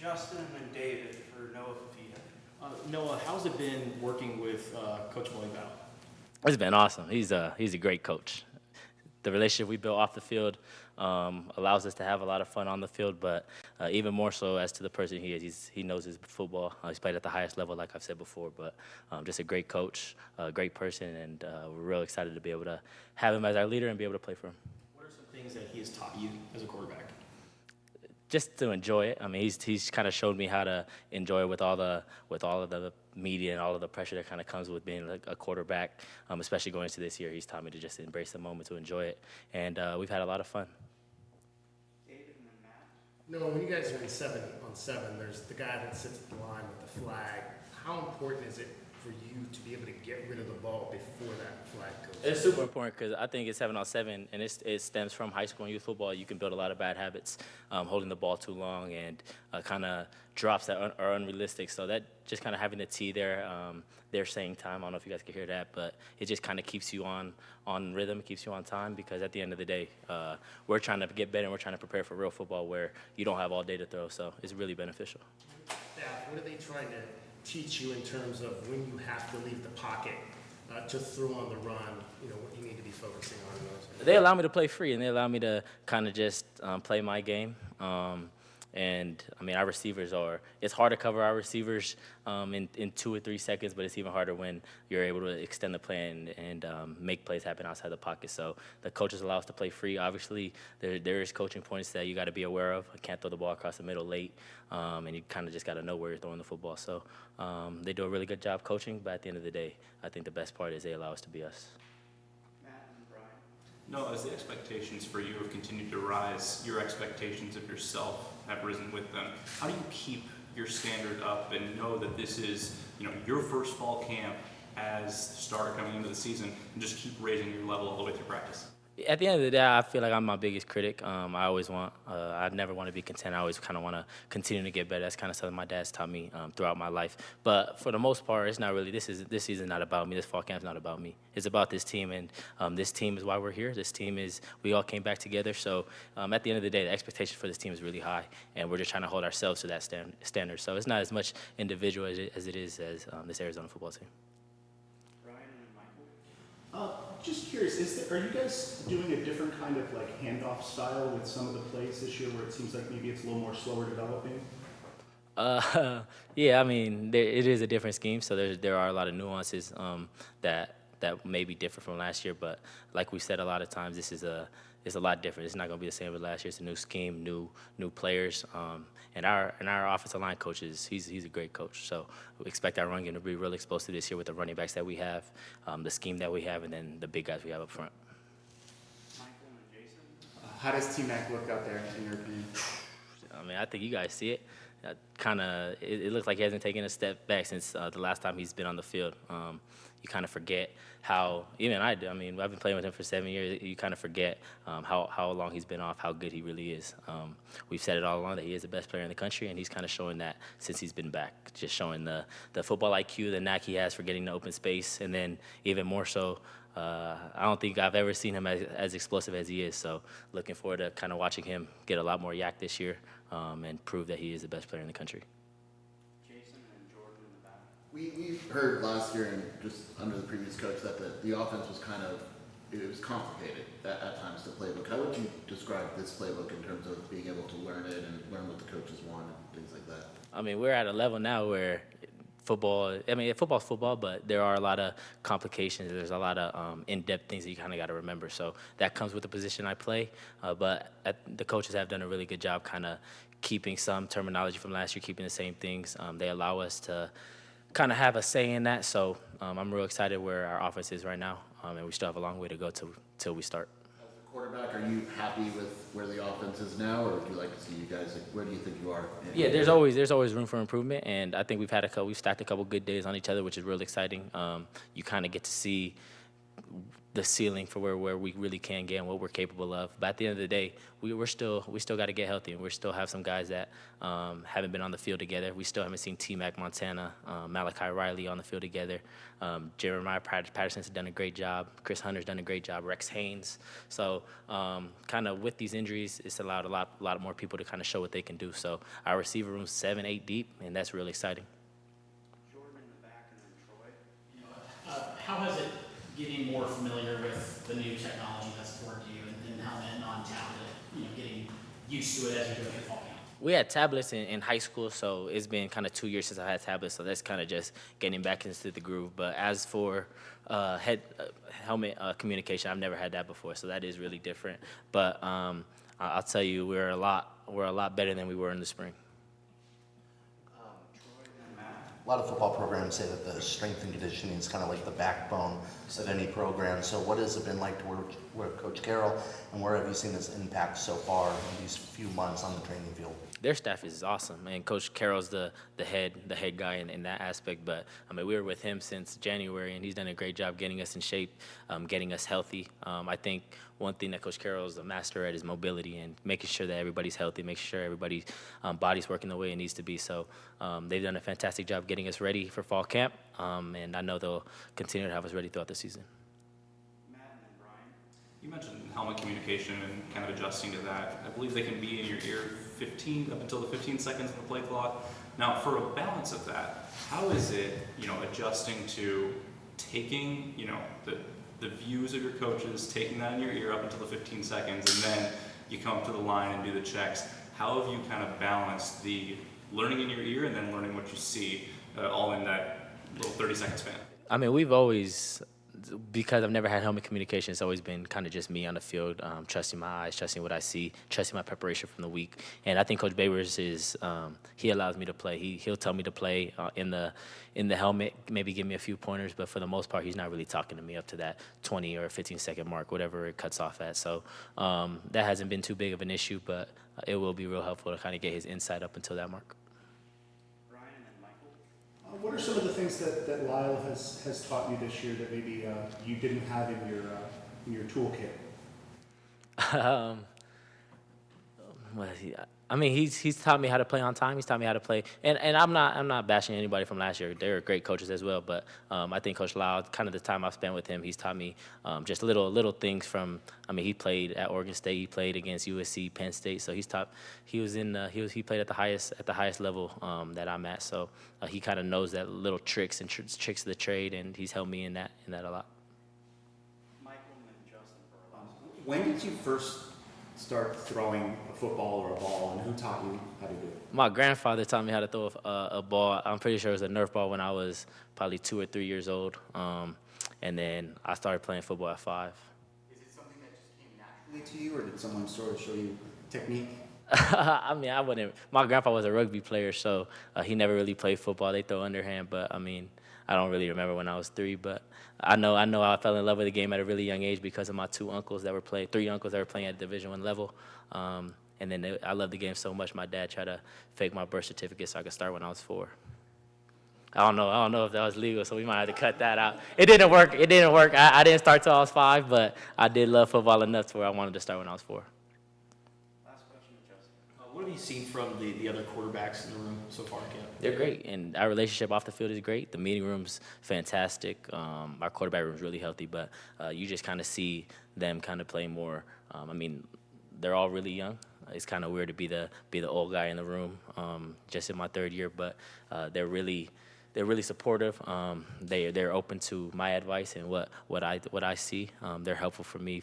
Justin and David for Noah Fifita. Noah, how's it been working with Coach Bolingbao? It's been awesome. He's a great coach. The relationship we built off the field allows us to have a lot of fun on the field, but even more so as to the person he is. He knows his football. He's played at the highest level, like I've said before, but just a great coach, a great person, and we're real excited to be able to have him as our leader and be able to play for him. What are some things that he has taught you as a quarterback? Just to enjoy it. I mean, he's kind of showed me how to enjoy it with all of the media and all of the pressure that kind of comes with being a quarterback. Especially going into this year, he's taught me to just embrace the moment, to enjoy it, and we've had a lot of fun. David and then Matt. No, when you guys are in 7-on-7, there's the guy that sits at the line with the flag. How important is it for you to be able to get rid of the ball before that flag goes? It's super important because I think it's 7-on-7, and it stems from high school and youth football. You can build a lot of bad habits, holding the ball too long and kind of drops that are unrealistic. So that just kind of having the T there, they're saying time. I don't know if you guys can hear that, but it just kind of keeps you on rhythm, it keeps you on time, because at the end of the day, we're trying to get better and we're trying to prepare for real football where you don't have all day to throw. So it's really beneficial. What are they trying to teach you in terms of when you have to leave the pocket to throw on the run, what you need to be focusing on? They allow me to play free, and they allow me to kind of just play my game. And, I mean, our receivers it's hard to cover our receivers in 2 or 3 seconds, but it's even harder when you're able to extend the play and make plays happen outside the pocket. So the coaches allow us to play free. Obviously, there is coaching points that you got to be aware of. I can't throw the ball across the middle late, and you kind of just got to know where you're throwing the football. So they do a really good job coaching, but at the end of the day, I think the best part is they allow us to be us. Matt and Brian. No, as the expectations for you have continued to rise, your expectations of yourself have risen with them. How do you keep your standard up and know that this is, your first fall camp as the starter coming into the season, and just keep raising your level all the way through practice? At the end of the day, I feel like I'm my biggest critic. I never want to be content. I always kind of want to continue to get better. That's kind of something my dad's taught me throughout my life. But for the most part, it's not really, this season's not about me. This fall camp's not about me. It's about this team, and this team is why we're here. We all came back together. So at the end of the day, the expectation for this team is really high, and we're just trying to hold ourselves to that standard. So it's not as much individual as it is as this Arizona football team. Brian and Michael. Just curious, are you guys doing a different kind of handoff style with some of the plays this year where it seems like maybe it's a little more slower developing? Yeah, I mean, it is a different scheme, so there are a lot of nuances that may be different from last year. But like we said a lot of times, it's a lot different. It's not going to be the same as last year. It's a new scheme, new players, and our offensive line coach he's a great coach. So we expect our run game to be really explosive this year with the running backs that we have, the scheme that we have, and then the big guys we have up front. Michael and Jason. How does Teamac look out there, in your opinion? I mean, I think you guys see it. It looks like he hasn't taken a step back since the last time he's been on the field. You kind of forget how, even I do. I mean, I've been playing with him for 7 years. You kind of forget how long he's been off, how good he really is. We've said it all along that he is the best player in the country, and he's kind of showing that since he's been back, just showing the football IQ, the knack he has for getting to open space, and then even more so, I don't think I've ever seen him as explosive as he is. So looking forward to kind of watching him get a lot more yak this year and prove that he is the best player in the country. Jason and Jordan in the back. We've heard last year and just under the previous coach that the offense was it was complicated at times, the playbook. How would you describe this playbook in terms of being able to learn it and learn what the coaches want and things like that? I mean, we're at a level now where football's football, but there are a lot of complications. There's a lot of in-depth things that you kind of got to remember. So that comes with the position I play. But the coaches have done a really good job kind of keeping some terminology from last year, keeping the same things. They allow us to kind of have a say in that. So I'm real excited where our offense is right now, and we still have a long way to go till we start. As a quarterback, are you happy with where the offense is now, or would you like to see you guys, where do you think you are? Yeah, there's always room for improvement, and I think we've stacked a couple good days on each other, which is real exciting. You kind of get to see the ceiling for where we really can get and what we're capable of. But at the end of the day, we still got to get healthy, and we still have some guys that haven't been on the field together. We still haven't seen Teamac, Montana, Malachi Riley on the field together. Jeremiah Patterson's done a great job. Chris Hunter's done a great job. Rex Haynes. So kind of with these injuries, it's allowed a lot more people to kind of show what they can do. So our receiver room's 7, 8 deep, and that's really exciting. Jordan in the back and then Troy. How has it getting more familiar with the new technology that's afforded you and helmet, non-tablet, getting used to it as you're doing your fall camp? We had tablets in high school, so it's been kind of 2 years since I had tablets, so that's kind of just getting back into the groove. But as for helmet communication, I've never had that before, so that is really different. But I'll tell you, we're a lot better than we were in the spring. A lot of football programs say that the strength and conditioning is kind of like the backbone of any program. So what has it been like to work with Coach Carroll, and where have you seen this impact so far in these few months on the training field? Their staff is awesome, and Coach Carroll's the head guy in that aspect. But I mean, we were with him since January, and he's done a great job getting us in shape, getting us healthy. I think one thing that Coach Carroll is a master at is mobility and making sure that everybody's healthy, making sure everybody's body's working the way it needs to be. So they've done a fantastic job getting us ready for fall camp, and I know they'll continue to have us ready throughout the season. Matt and then Brian. You mentioned helmet communication and kind of adjusting to that. I believe they can be in your ear up until the 15 seconds of the play clock. Now, for a balance of that, how is it, adjusting to taking, the views of your coaches, taking that in your ear up until the 15 seconds, and then you come up to the line and do the checks? How have you kind of balanced the learning in your ear and then learning what you see all in that little 30-second span? I mean, we've always, because I've never had helmet communication, it's always been kind of just me on the field, trusting my eyes, trusting what I see, trusting my preparation from the week. And I think Coach Babers is, he allows me to play. He'll tell me to play in the helmet, maybe give me a few pointers, but for the most part, he's not really talking to me up to that 20 or 15-second mark, whatever it cuts off at. So that hasn't been too big of an issue, but it will be real helpful to kind of get his insight up until that mark. Brian and then Michael. What are some of the things that Lyle has taught you this year that maybe you didn't have in your toolkit? I mean, he's taught me how to play on time. He's taught me how to play, and I'm not bashing anybody from last year. They're great coaches as well. But I think Coach Lyle, kind of the time I've spent with him, he's taught me just little things from. I mean, he played at Oregon State. He played against USC, Penn State. So he played at the highest level that I'm at. So he kind of knows that little tricks and tricks of the trade, and he's helped me in that a lot. Michael and then Justin for our last one. When did you first start throwing a football or a ball, and who taught you how to do it? My grandfather taught me how to throw a ball. I'm pretty sure it was a Nerf ball when I was probably 2 or 3 years old. And then I started playing football at 5. Is it something that just came naturally to you, or did someone sort of show you technique? I mean, I wouldn't. My grandpa was a rugby player, so he never really played football. They throw underhand, but I mean, I don't really remember when I was 3. But I know I fell in love with the game at a really young age because of my 3 uncles that were playing at Division I level. And then I loved the game so much, my dad tried to fake my birth certificate so I could start when I was 4. I don't know if that was legal, so we might have to cut that out. It didn't work. I didn't start till I was 5, but I did love football enough to where I wanted to start when I was 4. Last question to Justin. What have you seen from the other quarterbacks in the room so far, Cam? They're great, and our relationship off the field is great. The meeting room's fantastic. Our quarterback room's really healthy, but you just kind of see them kind of play more. I mean, they're all really young. It's kind of weird to be the old guy in the room, just in my 3rd year, but they're really supportive. They're open to my advice and what I see. They're helpful for me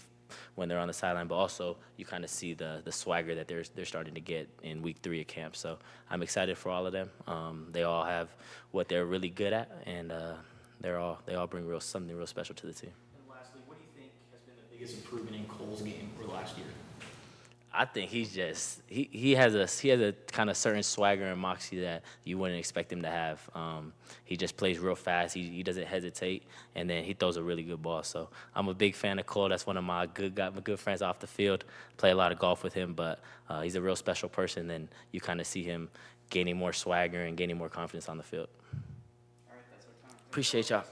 when they're on the sideline, but also you kind of see the swagger that they're starting to get in week 3 of camp. So I'm excited for all of them. They all have what they're really good at, and they all bring something real special to the team. And lastly, what do you think has been the biggest improvement in Cole's game over the last year? I think he's just he has a kind of certain swagger and moxie that you wouldn't expect him to have. He just plays real fast. He doesn't hesitate, and then he throws a really good ball. So I'm a big fan of Cole. That's one of my good friends off the field. Play a lot of golf with him, but he's a real special person, and you kind of see him gaining more swagger and gaining more confidence on the field. All right, that's our time. Appreciate y'all.